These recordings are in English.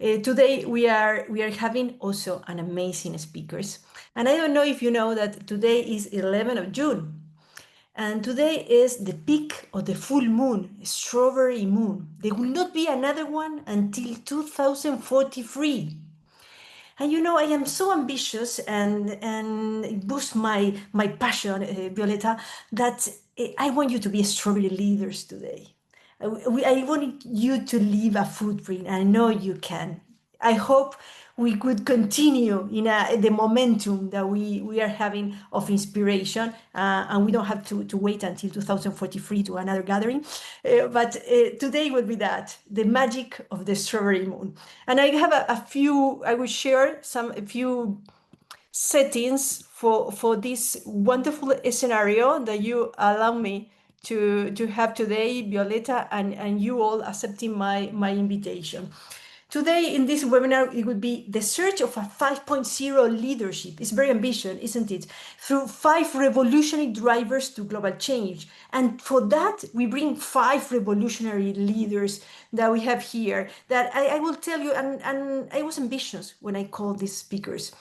Today we are having also an amazing speakers. And I don't know if you know that today is 11th of June. And today is the peak of the full moon, strawberry moon. There will not be another one until 2043. And you know, I am so ambitious and it boosts my passion, Violeta, that I want you to be strawberry leaders today. I want you to leave a footprint. I know you can. I hope we could continue in the momentum that we are having of inspiration, and we don't have to wait until 2043 to another gathering. But today would be that, the magic of the strawberry moon. And I have I will share a few settings for this wonderful scenario that you allow me to have today, Violeta, and you all accepting my invitation. Today in this webinar, it would be the search of a 5.0 leadership. It's very ambitious, isn't it? Through 5 revolutionary drivers to global change. And for that, we bring 5 revolutionary leaders that we have here that I will tell you, and I was ambitious when I called these speakers,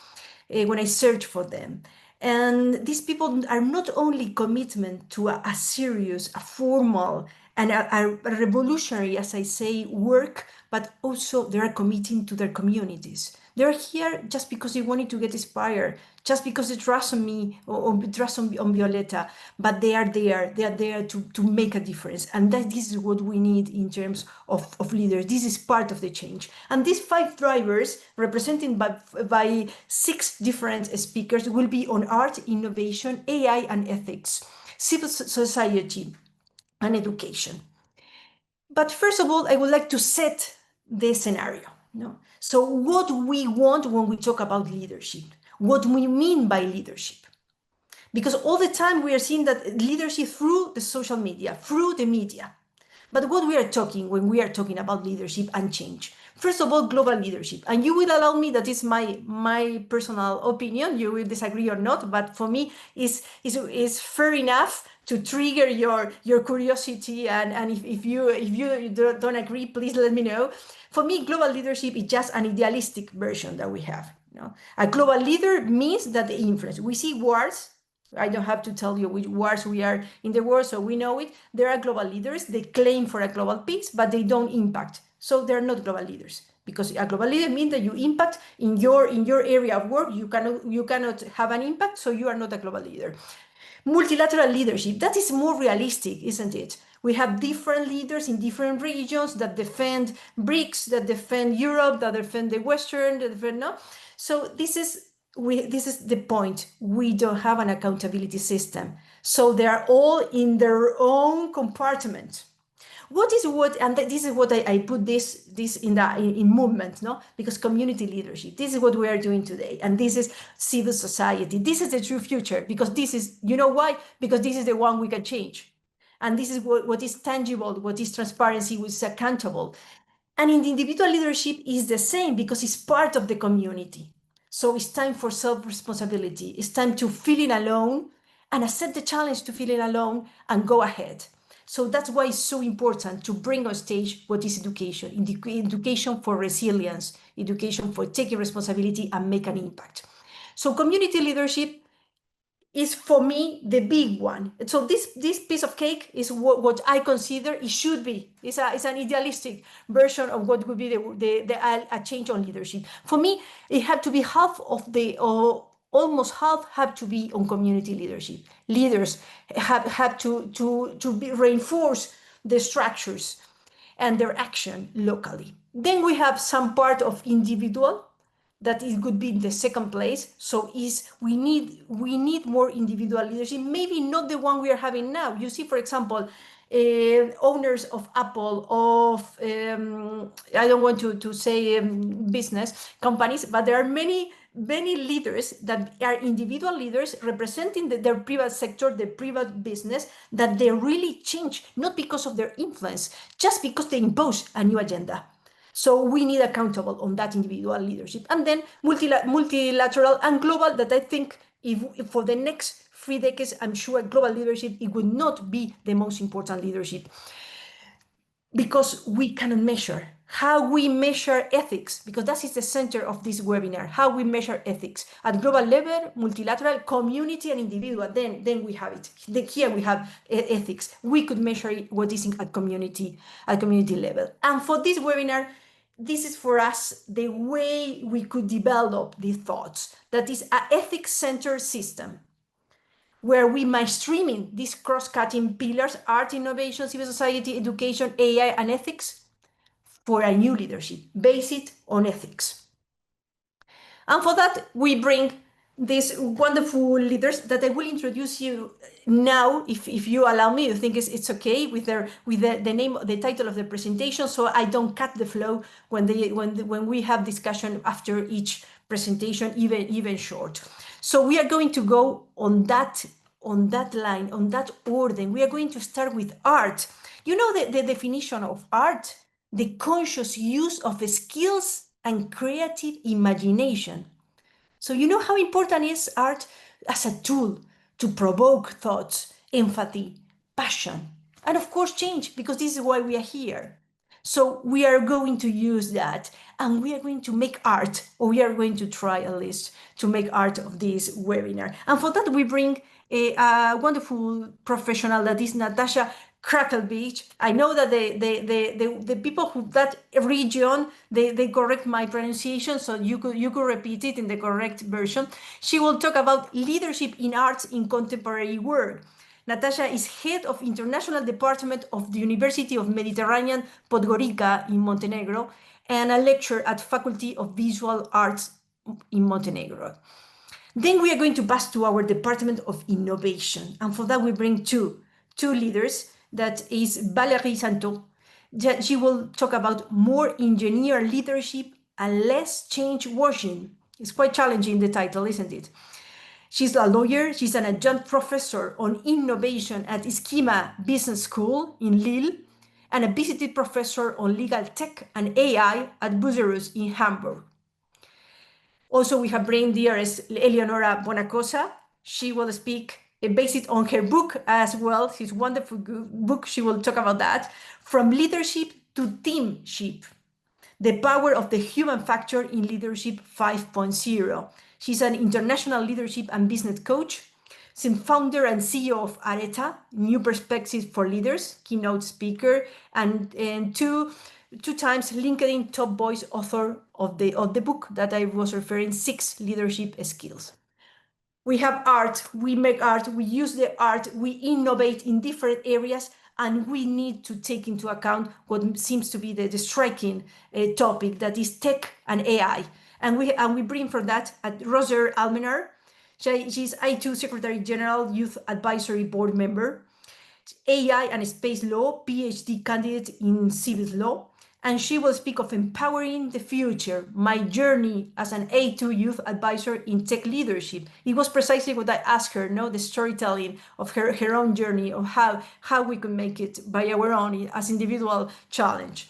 when I searched for them. And these people are not only commitment to a serious, a formal, and a revolutionary, as I say, work, but also they are committing to their communities. They're here just because they wanted to get inspired, just because they trust on me or trust on Violeta, but they are there to make a difference. And this is what we need in terms of leaders. This is part of the change. And these 5 drivers, represented by 6 different speakers, will be on art, innovation, AI and ethics, civil society, and education. But first of all, I would like to set the scenario. So what we want when we talk about leadership, what we mean by leadership. Because all the time we are seeing that leadership through the social media, through the media. But what we are talking when we are talking about leadership and change? First of all, global leadership. And you will allow me, that is my personal opinion, you will disagree or not, but for me is fair enough to trigger your curiosity. And if you don't agree, please let me know. For me, global leadership is just an idealistic version that we have. A global leader means that the influence. We see wars. I don't have to tell you which wars we are in the world, so we know it. There are global leaders. They claim for a global peace, but they don't impact. So they're not global leaders, because a global leader means that you impact in your area of work. You cannot have an impact, so you are not a global leader. Multilateral leadership, that is more realistic, isn't it? We have different leaders in different regions that defend BRICS, that defend Europe, that defend the Western, that defend, no? So this is the point. We don't have an accountability system. So they are all in their own compartment. And this is what I put this in movement, no? Because community leadership, this is what we are doing today. And this is civil society. This is the true future, because this is, you know why? Because this is the one we can change. And this is what is tangible, what is transparency, what is accountable. And in the individual leadership is the same, because it's part of the community. So it's time for self-responsibility. It's time to feeling alone and accept the challenge to feeling alone and go ahead. So that's why it's so important to bring on stage what is education. Education for resilience, education for taking responsibility and make an impact. So community leadership is, for me, the big one. So this piece of cake is what I consider it should be. It's an idealistic version of what would be a change on leadership. For me, it had to be half of or almost half have to be on community leadership. Leaders have to reinforce the structures and their action locally. Then we have some part of individual, that it could be in the second place. So we need more individual leadership, maybe not the one we are having now. You see, for example, owners of Apple, of I don't want to say business companies, but there are many leaders that are individual leaders representing their private sector, their private business, that they really change, not because of their influence, just because they impose a new agenda. So we need accountable on that individual leadership. And then multilateral and global, that I think if for the next 3 decades, I'm sure global leadership, it would not be the most important leadership, because we cannot measure how we measure ethics, because that is the center of this webinar, how we measure ethics at global level, multilateral, community, and individual. Then we have it. Here we have ethics. We could measure what is at community level. And for this webinar, this is for us the way we could develop these thoughts. That is an ethics-centered system where we mainstreaming these cross-cutting pillars: art, innovation, civil society, education, AI, and ethics, for a new leadership based on ethics. And for that, we bring these wonderful leaders that I will introduce you now, if you allow me. I think it's okay with the name, the title of the presentation, so I don't cut the flow when we have discussion after each presentation, even short. So we are going to go on that line, on that order. We are going to start with art. You know the definition of art: the conscious use of skills and creative imagination. So you know how important is art as a tool to provoke thoughts, empathy, passion, and of course change, because this is why we are here. So we are going to use that, and we are going to make art, or we are going to try at least to make art of this webinar. And for that, we bring a wonderful professional, that is Natasa Kraljevic. I know that the people who that region, they correct my pronunciation, so you could repeat it in the correct version. She will talk about leadership in arts in contemporary work. Natasa is head of International Department of the University of Mediterranean Podgorica in Montenegro, and a lecturer at Faculty of Visual Arts in Montenegro. Then we are going to pass to our Department of Innovation. And for that, we bring two leaders. That is Valérie Saintot. She will talk about more engineer leadership and less change washing. It's quite challenging, the title, isn't it? She's a lawyer. She's an adjunct professor on innovation at Schema Business School in Lille, and a visited professor on legal tech and AI at Bucerus in Hamburg. Also, we have bring dearest Eleonora Bonacossa. She will speak based on her book as well, his wonderful book. She will talk about that. From leadership to teamship, the power of the human factor in leadership 5.0. She's an international leadership and business coach. She's founder and CEO of Areta, New Perspectives for Leaders, keynote speaker, and two times LinkedIn top voice author of the book that I was referring, 6 Leadership Skills. We have art, we make art, we use the art, we innovate in different areas, and we need to take into account what seems to be the striking topic, that is tech and AI. And we bring for that at Roser Almenar. She's I2 Secretary General, Youth Advisory Board member, AI and Space Law, PhD candidate in Civil Law. And she will speak of empowering the future, my journey as an A2 youth advisor in tech leadership. It was precisely what I asked her, the storytelling of her own journey, of how we could make it by our own as individual challenge.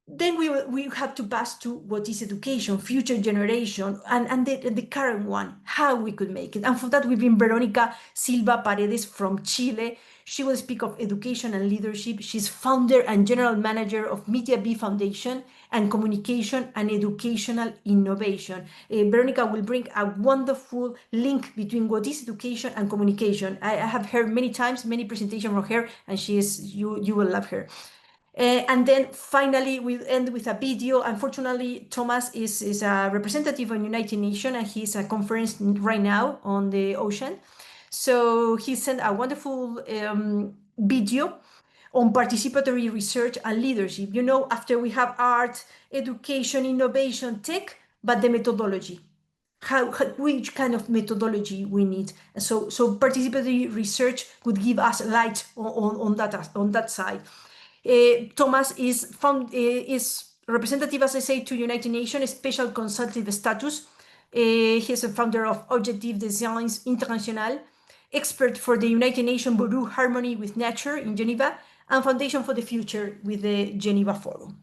Then we have to pass to what is education, future generation, and the current one, how we could make it. And for that, we bring Veronica Silva Paredes from Chile. She will speak of education and leadership. She's founder and general manager of Media B Foundation and communication and educational innovation. Veronica will bring a wonderful link between what is education and communication. I have heard many times, many presentations from her, and you will love her. And then finally, we end with a video. Unfortunately, Thomas is a representative of United Nations, and he's at a conference right now on the ocean. So he sent a wonderful video on participatory research and leadership. After we have art, education, innovation, tech, but the methodology. Which kind of methodology we need. So participatory research would give us light on that side. Thomas is representative, as I say, to United Nations Special Consultative Status. He's a founder of Objective Designs International, expert for the United Nations Bureau Harmony with Nature in Geneva, and Foundation for the Future with the Geneva Forum.